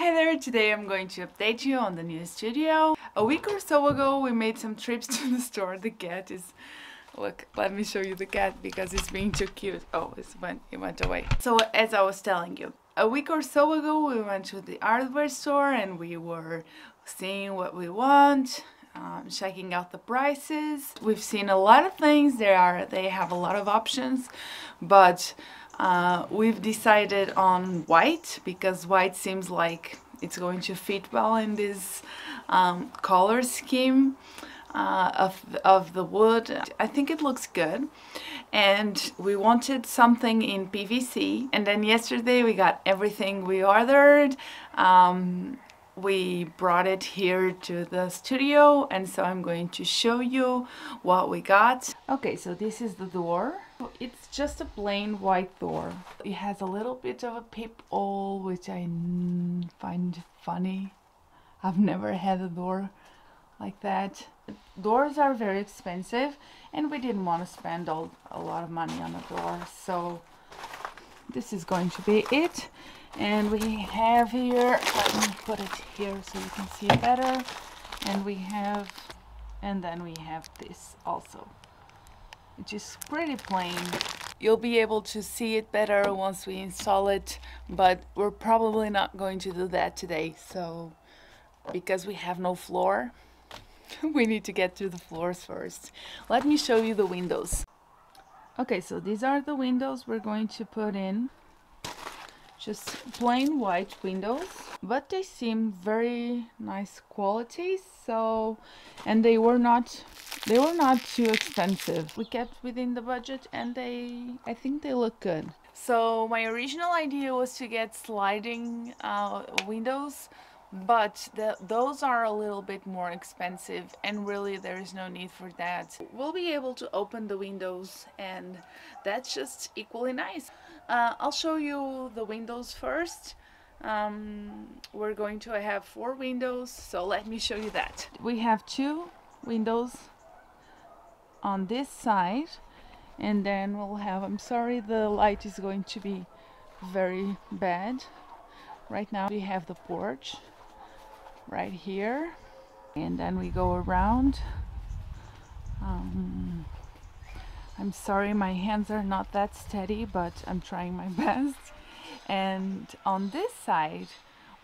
Hi there, today I'm going to update you on the new studio. A week or so ago we made some trips to the store. The cat is... Look, let me show you the cat because it's being too cute. Oh, it went away. So as I was telling you, a week or so ago we went to the hardware store and we were seeing what we want, checking out the prices. We've seen a lot of things. They have a lot of options, but we've decided on white because white seems like it's going to fit well in this color scheme of the wood. I think it looks good, and we wanted something in PVC, and then yesterday we got everything we ordered. We brought it here to the studio, and so I'm going to show you what we got. Okay, so this is the door. It's just a plain white door. It has a little bit of a peephole, which I find funny. I've never had a door like that. Doors are very expensive, and we didn't want to spend a lot of money on a door, so this is going to be it. And we have here, let me put it here so you can see it better, and then we have this also, which is pretty plain. You'll be able to see it better once we install it, but we're probably not going to do that today, so because we have no floor, we need to get to the floors first. Let me show you the windows. Okay, so these are the windows we're going to put in. Just plain white windows, but they seem very nice quality, so, and they were not too expensive. We kept within the budget, and I think they look good. So my original idea was to get sliding windows, but those are a little bit more expensive, and really there is no need for that. We'll be able to open the windows, and that's just equally nice. I'll show you the windows first. We're going to have 4 windows, so let me show you that. We have 2 windows on this side, and then we'll have, I'm sorry, the light is going to be very bad. Right now we have the porch right here, and then we go around. I'm sorry, my hands are not that steady, but I'm trying my best. And on this side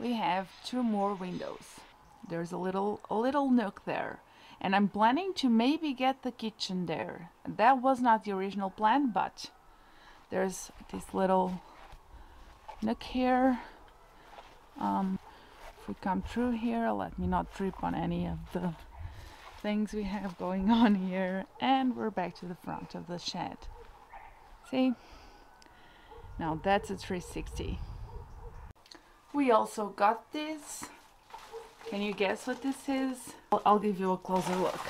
we have 2 more windows. There's a little nook there, and I'm planning to maybe get the kitchen there. That was not the original plan, but there's this little nook here. If we come through here, let me not trip on any of the things we have going on here, and we're back to the front of the shed. See? Now that's a 360. We also got this. Can you guess what this is? I'll give you a closer look.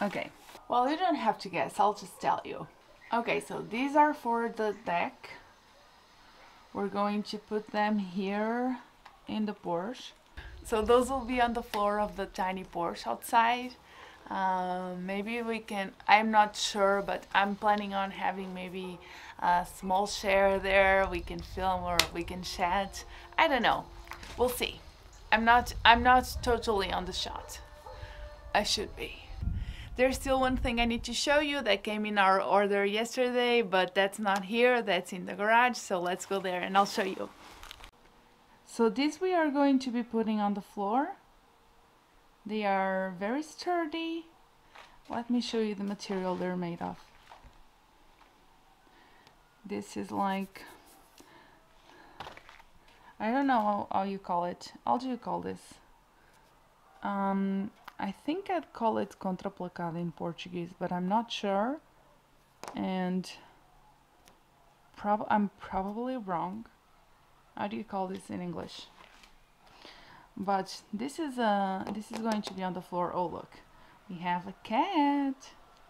Okay. Well, you don't have to guess, I'll just tell you. Okay, so these are for the deck. We're going to put them here in the porch. So those will be on the floor of the tiny porch outside. Maybe we can, I'm not sure, but I'm planning on having maybe a small chair there. We can film or we can chat. I don't know. We'll see. I'm not totally on the shot. I should be. There's still one thing I need to show you that came in our order yesterday, but that's not here. That's in the garage. So let's go there and I'll show you. So these we are going to be putting on the floor. They are very sturdy. Let me show you the material they're made of. This is like, I don't know how you call it. How do you call this? I think I'd call it contraplacado in Portuguese, but I'm not sure. And I'm probably wrong. How do you call this in English? But this is going to be on the floor. Oh look, we have a cat.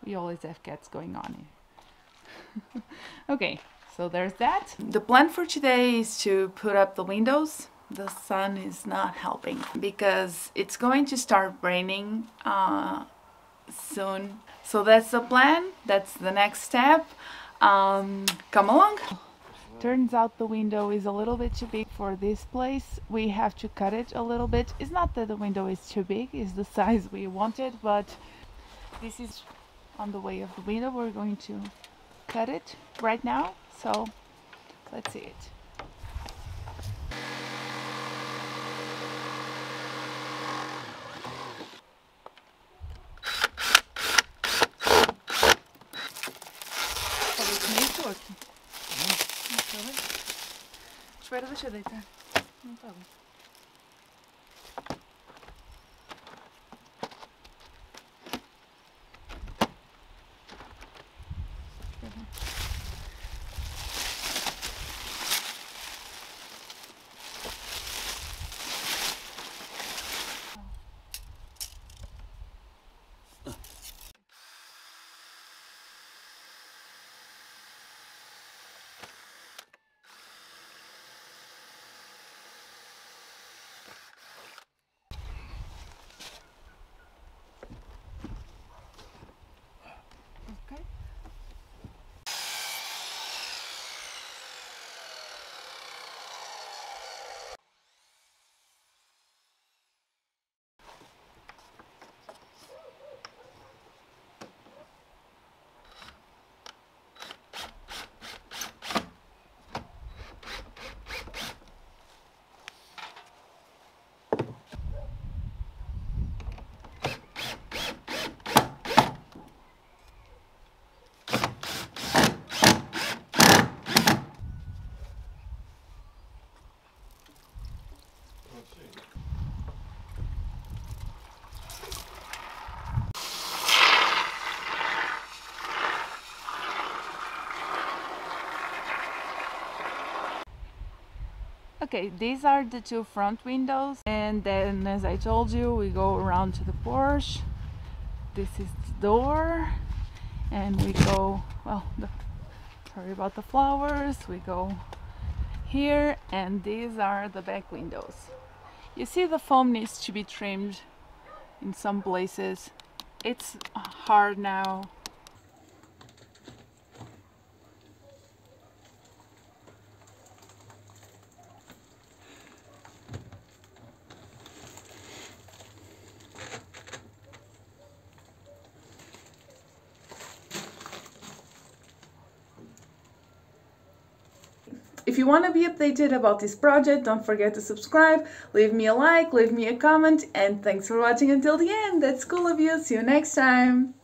We always have cats going on here. Okay, so there's that. The plan for today is to put up the windows. The sun is not helping because it's going to start raining soon. So that's the plan. That's the next step. Come along. Turns out the window is a little bit too big for this place. We have to cut it a little bit. It's not that the window is too big, it's the size we wanted, but this is on the way of the window. We're going to cut it right now, so let's see it. Aqui. Espera, deixa eu deitar. Não tá bom. Okay, these are the two front windows, and then as I told you, we go around to the porch. This is the door, and we go, well, sorry about the flowers, we go here, and these are the back windows. You see the foam needs to be trimmed in some places. It's hard now. If you want to be updated about this project, don't forget to subscribe, leave me a like, leave me a comment, and thanks for watching until the end. That's cool of you. See you next time.